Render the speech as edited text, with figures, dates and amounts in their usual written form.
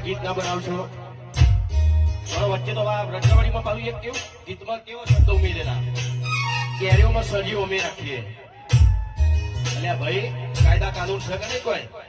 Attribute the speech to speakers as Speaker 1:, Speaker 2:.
Speaker 1: ગીત ના બનાવશો વચ્ચે તો આ રજવાડીમાં પાડું એક કેવું ગીતમાં કેવો શબ્દ ઉમેરેલા કેરીઓમાં સજી ઉમેર રાખીએ એટલે ભાઈ કાયદા કાનૂન છે કે નહીં કોઈ